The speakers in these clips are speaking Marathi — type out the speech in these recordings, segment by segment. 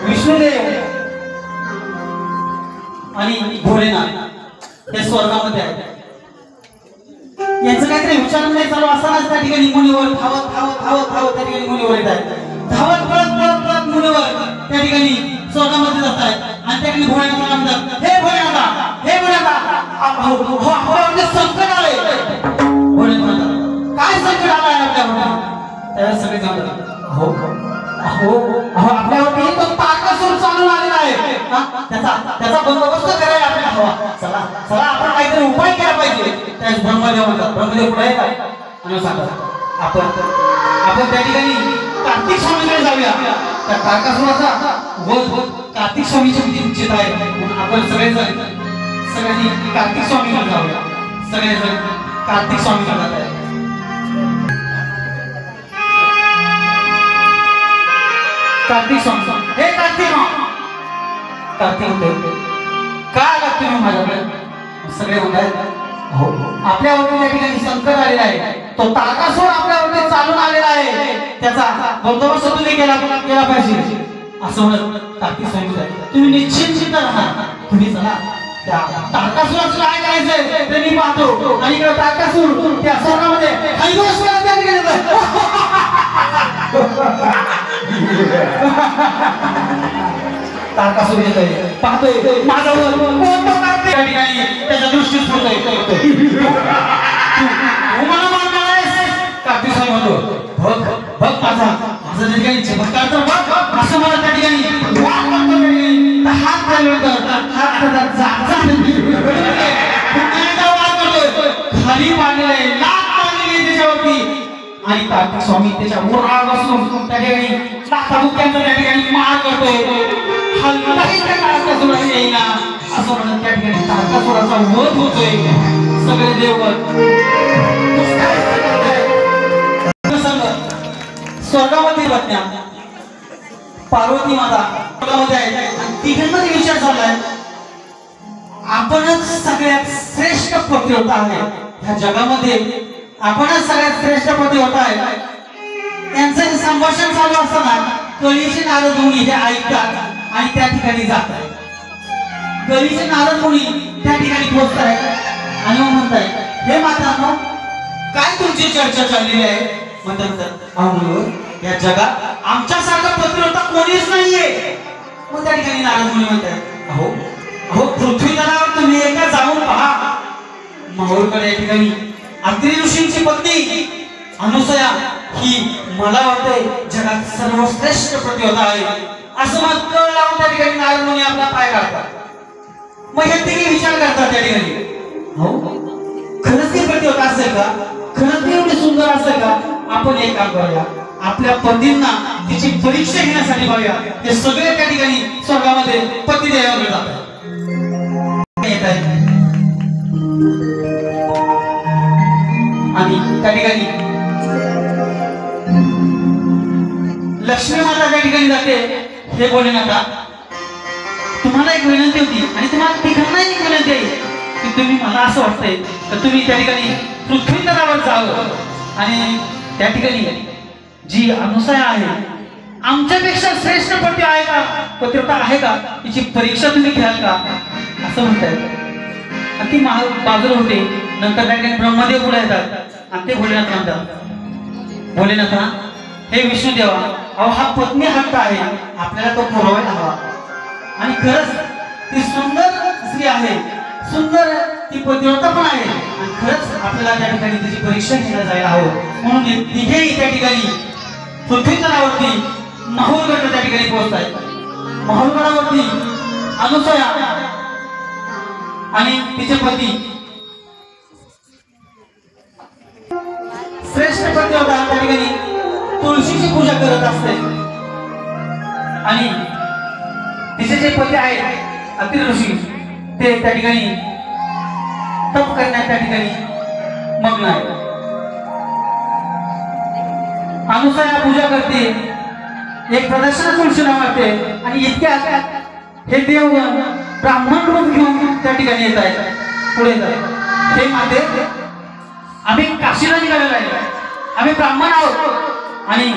विष्णुदेव आणि भोलेनाथ हे स्वर्गामध्ये आहेत. यांचं काहीतरी उच्चारण नाही चालू असतानाच त्या ठिकाणी मुनीवर धावत धावत धावत धावत त्या ठिकाणी मुनीवर येत आहेत. धावत पळत पळत पळत मुनीवर त्या ठिकाणी स्वर्गामध्ये जात आहेत आणि त्या ठिकाणी भोलेनाथाला म्हणतात, हे भोलेनाथा, हे भोलेनाथा, आपल्यावर संकट आले. भोलेनाथ म्हणतात, काय संकट आलं आहे आपल्यावर? त्यावेळेस सगळे म्हणतात, हो हो हो आपल्यावरती तो ताकासूर चालून आलेला आहे. त्याचा बंदोबस्त करायला आपल्याला हवा. चला चला आपण काहीतरी उपाय केला पाहिजे. त्यावेळेस ब्रह्मदेव म्हणतात, ब्रह्मदेव पुढे येतात आणि सांगतात, आपण त्या ठिकाणी कार्तिक स्वामीकडे जाऊया. त्या ताकासुराचा वध कार्तिक स्वामीची चित्र आहे म्हणून आपण सगळ्यांनी कार्तिक स्वामीकडे जाऊया. सगळेजण कार्तिक स्वामीकडे जात आहेत. कार्तिक स्वामी, हे कार्तिक होते, काय आलात तुम्ही माझ्याकडे? सगळे म्हणतात, हो आपल्यावरती त्या ठिकाणी संकट आलेला आहे. तो तारकासूर आपल्यावरती चालून आलेला आहे. त्याचा बंदोबस्त तुम्ही केला पाहिजे असं म्हणत कार्तिक स्वामी म्हणतात, तुम्ही निश्चिंत राहा. तुम्ही चला त्या तारकासुराचं काय करायचंय ते मी पाहतो. आणि इकडे तारकासूर त्या स्वर्गामध्ये हैदोसला त्या ठिकाणी तारकासूर येतोय, पाहतोय माझ्यावर त्या ठिकाणी त्याच्या दृष्टीत होतोय. मला मारणार आहेस? कार्तिक स्वामी म्हणतो, बघ बघ माझा त्या ठिकाणी चमत्कार तर बघ. असं मला त्या ठिकाणी हात खाली पाडलेला लाथ मारलेली त्याच्यावरती. आणि कार्तिक स्वामी त्याच्या उरावर बसून त्या ठिकाणी लाथाबुक्क्यांचा त्या ठिकाणी मार करतोय. हलकाही त्या तारकासुराला येईना असं म्हणत त्या ठिकाणी तारकासुराचा वध होतोय. सगळे देवगण स्वर्गामध्ये बसल्या. पार्वती माता स्वर्गामध्ये आहे आणि तिघांमध्ये विचार चाललाय, आपणच सगळ्यात श्रेष्ठ पतिव्रता आहे ह्या जगामध्ये. आपणच सगळ्यात श्रेष्ठ पतिव्रता आहे. यांचं संभाषण चालू असताना कळीचे नारद मुनी हे ऐकतात आणि त्या ठिकाणी जातात. कळीचे नारद मुनी त्या ठिकाणी पोहोचतायत आणि मग म्हणताय, हे मातांनो काय तुमची चर्चा चाललेली आहे? म्हणतात, अहो या जगात आमच्यासारखा पतिव्रता कोणीच नाहीये. मग त्या ठिकाणी नारद मुनी म्हणतात, अहो अहो पृथ्वी तलावर तुम्ही एकदा जाऊन पहा. माहूरकडे या ठिकाणी अत्रि ऋषींची पत्नी अनुसया ही मला वाटते जगात सर्वश्रेष्ठ पतिव्रता आहे असं मत कळ लावून त्या ठिकाणी नारद मुनी आपला पाय काढतात. मग हे तिघे विचार करतात त्या ठिकाणी, हो खरंच ती पतिव्रता असेल का? खरंच ती एवढी सुंदर असेल का? आपण एक काम करूया, आपल्या पतींना तिची परीक्षा घेण्यासाठी पाहूया. ते सगळे त्या ठिकाणी स्वर्गामध्ये पतिदेवाकडे जातात. आणि त्या ठिकाणी लक्ष्मी माता त्या ठिकाणी जाते, हे भोलेनाथा तुम्हाला एक विनंती होती आणि तुम्हाला तिघांना एक विनंती आहे की तुम्ही मला असं वाटतंय तर तुम्ही त्या ठिकाणी पृथ्वी तलावर जावं आणि त्या ठिकाणी जी अनुसया आहे आमच्यापेक्षा श्रेष्ठ पती आहे का, पतिव्रता आहे का, तिची परीक्षा तुम्ही घ्याल का असं म्हणतायत. आणि ती बाजूला होते. नंतर त्या ठिकाणी ब्रह्मदेव पुढे येतात आणि ते भोलेनाथ म्हणतात, भोलेनाथा हे विष्णुदेवा, अहो हा पत्नी हक्क आहे, आपल्याला तो पुरवायला हवा. आणि खरंच ती सुंदर स्त्री आहे, सुंदर ती पतिव्रता पण आहे आणि खरंच आपल्याला त्या ठिकाणी त्याची परीक्षा घ्यायला जायला हवं. म्हणून तिघेही त्या ठिकाणी पृथ्वी तलावरती माहूरगड त्या ठिकाणी पोहोचतायत. माहूरगडावरती अनुसया आणि तिचे पती श्रेष्ठ पतिव्रता त्या ठिकाणी तुळशीची पूजा करत असते आणि तिचे जे पती आहेत अत्रि ऋषी ते त्या ठिकाणी तप करण्यात त्या ठिकाणी मग्न आहे. अनुसया पूजा करते, एक प्रदर्शन तुळशीला मारते आणि इतक्यात हे देव ब्राह्मण रूप घेऊन त्या ठिकाणी येत आहेत, पुढे येत आहेत. हे माते आम्ही काशीला निघालेलो आहे, आम्ही ब्राह्मण आहोत आणि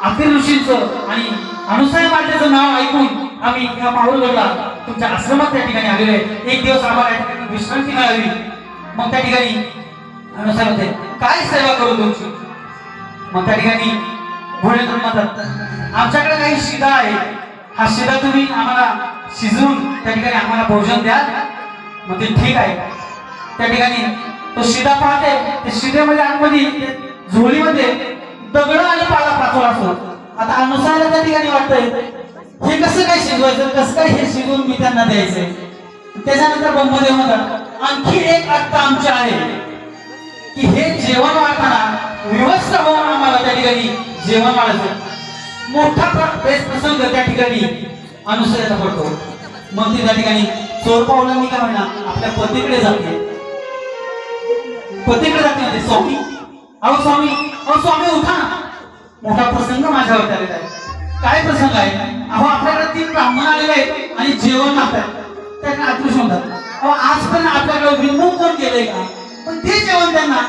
अत्रि ऋषींचं आणि अनुसूया मातेचं नाव ऐकून आम्ही या माहूरगडला तुमच्या आश्रमात त्या ठिकाणी आलेलो आहे। एक दिवस आम्हाला विश्रांती मिळावी, मग त्या ठिकाणी अनुसूया म्हणते काय सेवा करू तुमची? मग त्या ठिकाणी भोलेनाथ म्हणतात आमच्याकडे काही शिदा आहे, हा शिदा तुम्ही आम्हाला शिजवून त्या ठिकाणी आम्हाला भोजन द्या। मग ते ठीक आहे। त्या ठिकाणी तो शिदा पाहते, त्या शिद्यामध्ये आतमध्ये झोळीमध्ये दगड आणि पाला पाचोळा असतो। आता अनुसायला त्या ठिकाणी वाटतंय हे कसं काय शिजवायचं, कसं काय हे शिजवून मी त्यांना द्यायचंय। त्याच्यानंतर ब्रह्मदेव म्हणतात आणखी एक अट्टा आमची आहे की हे जेवण वाढताना विवस्त्र होऊन आम्हाला त्या ठिकाणी जेवण वाढायचं। मोठा प्रसंग त्या ठिकाणी अनुसूयाला पडतो। मग ती त्या ठिकाणी चोर पावलांनी काय म्हणणार आपल्या पतीकडे जाते, पतीकडे जाते म्हणते स्वामी अहो स्वामी, अहो स्वामी उठा, मोठा प्रसंग माझ्यावर आलेला आहे। काय प्रसंग आहे? अहो आपल्याकडे 3 ब्राह्मण आलेले आहेत आणि जेवण मागतात। त्यांना आकृष म्हणतात अहो आज पण आपल्याकडे विमुख कोण केलंय का, पण ते जेवण त्यांना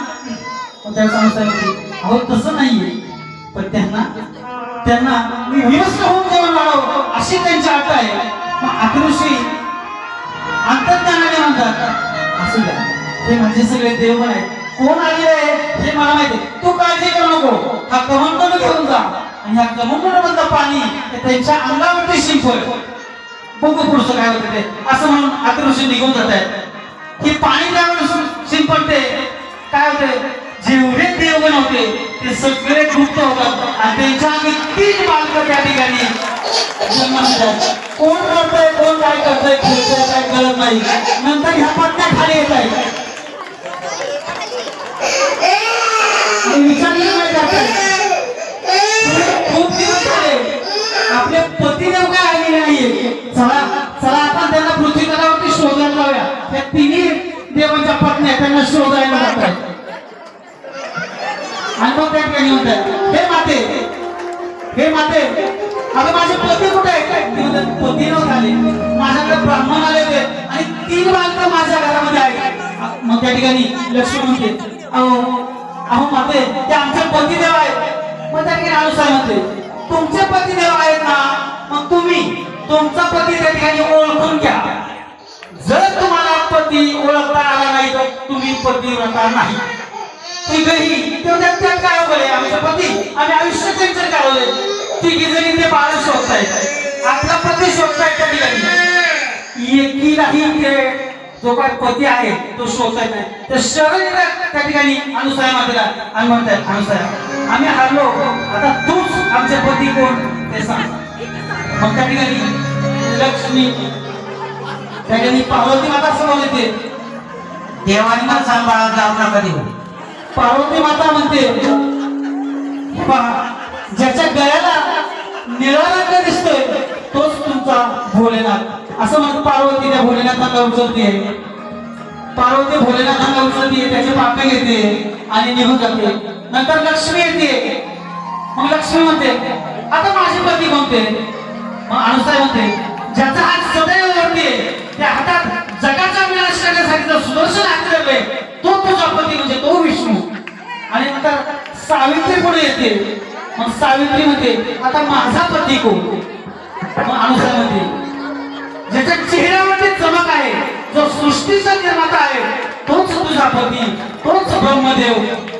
त्याचा अहो तसं नाहीये, पण त्यांना मी विवस्त्र होऊन जेवण वाढव अशी त्यांची अट आहे। मग आकृषी अंतर्ज्ञानाने म्हणतात असू द्या, हे म्हणजे सगळे देव आहेत, कोण आलेले आहे हे मला माहिती, तू काळजी करू नको, हा कमंडल घेऊन जा आणि ह्या कमंडलमधलं पाणी त्यांच्या अंगावरती शिंपड, बघू पुढचं काय होतं ते असं म्हणून आकृषी निघून जात आहेत। हे पाणी त्यावर शिंपडते, काय होते जेवढे देव बनवते ते सगळे गुप्त होतात आणि त्यांच्या अंगी 3 बालकं त्या ठिकाणी जन्माला येतात। कोण करतंय कोण काय करतंय खेळतंय काय कळत नाही। नंतर ह्या पत्त्या खाली येत आहेत खूप दिवस झाले आपले पतिदेव काय आलेले नाहीये, चला चला आपण त्यांना पृथ्वी तलावरती शोधायला लावूया। त्या 3 देवांच्या पत्न्या त्यांना शोधायला लागतात आणि मग त्या ठिकाणी म्हणतात हे माते आता माझे पती कुठे आहेत? पती नव्हते आले, माझ्याकडे ब्राह्मण आले होते आणि 3 बालकं माझ्या घरामध्ये आहेत। मग त्या ठिकाणी लक्ष्मी म्हणते अहो माते ते आमचे पतिदेव आहेत। मग त्या ठिकाणी अनुसूया म्हणते तुमचे पतिदेव आहेत ना, मग तुम्ही तुमचा पती त्या ठिकाणी ओळखून घ्या। जर तुम्हाला पती ओळखता आला नाही तर तुम्ही पतिव्रता नाही। काय बोले आमचे पती आम्ही आयुष्य त्यांचं काढवले, तिघी जणी ते बाळ शोधतायत, आपला पती शोधतायत त्या ठिकाणी एकीलाही ते जो काय पती आहे तो शोधतायत नाही। तर शरण त्या ठिकाणी अनुसूया मातेला आणि म्हणतात अनुसूया आम्ही हारलो, आता तूच आमचे पती कोण ते सांग। मग त्या ठिकाणी लक्ष्मी त्या ठिकाणी पार्वती माता समोर येते, देवानी मला सांग बाळा जाऊ नका देऊ। पार्वती माता म्हणते ज्याच्या गळ्याला निळा रंग दिसतोय तोच तुमचा भोलेनाथ, असं म्हणतो पार्वती त्या भोलेनाथाला उचलते। पार्वती भोलेनाथाला उचलते, त्याचे पापे घेते आणि निघून जाते। नंतर लक्ष्मी येते, मग लक्ष्मी म्हणते आता माझे पती कोणते? मग अनुसूया म्हणते ज्याचा हात सदैव वरती त्या हातात जगाचा विनाश करण्यासाठी जर सुदर्शन हात धरले तो तुझा पती म्हणजे तो विष्णू। आणि नंतर सावित्री पुढे येते, मग सावित्री म्हणते आता माझा पती कोण? मग अनुसूया म्हणते ज्याच्या चेहऱ्यावरती चमक आहे, जो सृष्टीचा निर्माता आहे तोच तुझा पती, तोच ब्रह्मदेव।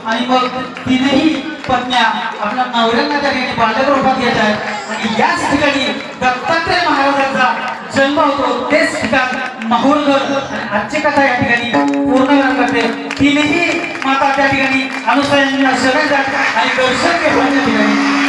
आणि मग 3ही पत्न्या आपल्या नवऱ्यांना त्या ठिकाणी बालक रूपात येत आहेत आणि याच ठिकाणी दत्तात्रय महाराजांचा जन्म होतो, तेच ठिकाण माहूरगड। आजची कथा या ठिकाणी पूर्ण करते। 3ही माता त्या ठिकाणी अनुसूयांना शरण जात आणि दर्शन घेऊन त्या ठिकाणी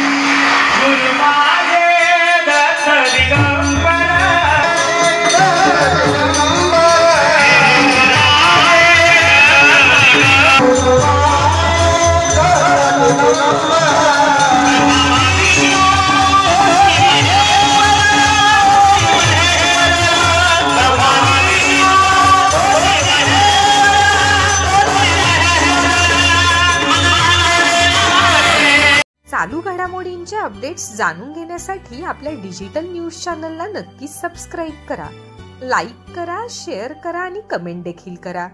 चालू घडामोडींचे अपडेट्स जाणून घेण्यासाठी आपल्या डिजिटल न्यूज चॅनलला नक्कीच सबस्क्राईब करा, लाईक करा, शेअर करा आणि कमेंट देखील करा।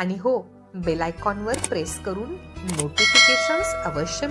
आणि हो, बेल आयकॉनवर प्रेस करून नोटिफिकेशन्स अवश्य